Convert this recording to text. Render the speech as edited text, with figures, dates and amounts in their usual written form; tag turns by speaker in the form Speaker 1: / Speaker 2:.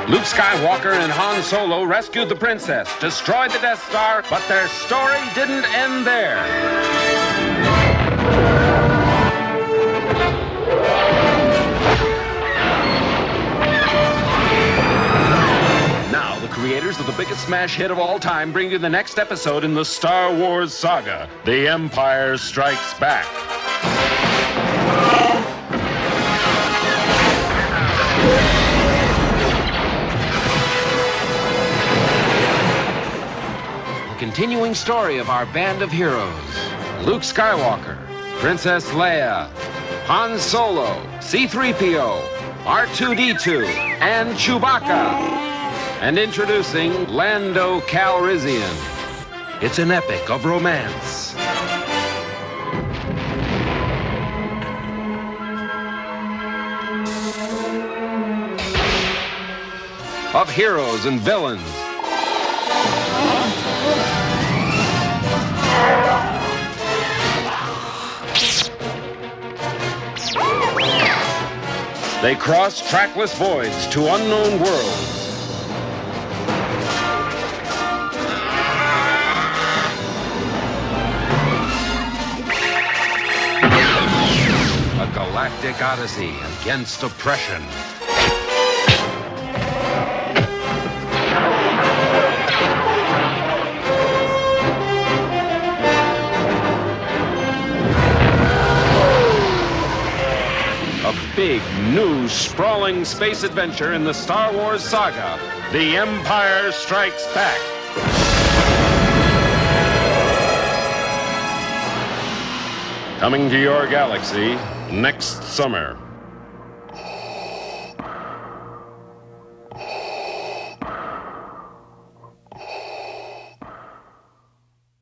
Speaker 1: Luke Skywalker and Han Solo rescued the princess, destroyed the Death Star, but their story didn't end there. Now, the creators of the biggest smash hit of all time bring you the next episode in the Star Wars saga, The Empire Strikes Back. Continuing story of our band of heroes: Luke Skywalker, Princess Leia, Han Solo, C-3PO, R2-D2, and Chewbacca. And introducing Lando Calrissian. It's an epic of romance, of heroes and villains, they cross trackless voids to unknown worlds. A galactic odyssey against oppression. Big, new, sprawling space adventure in the Star Wars saga, The Empire Strikes Back. Coming to your galaxy next summer.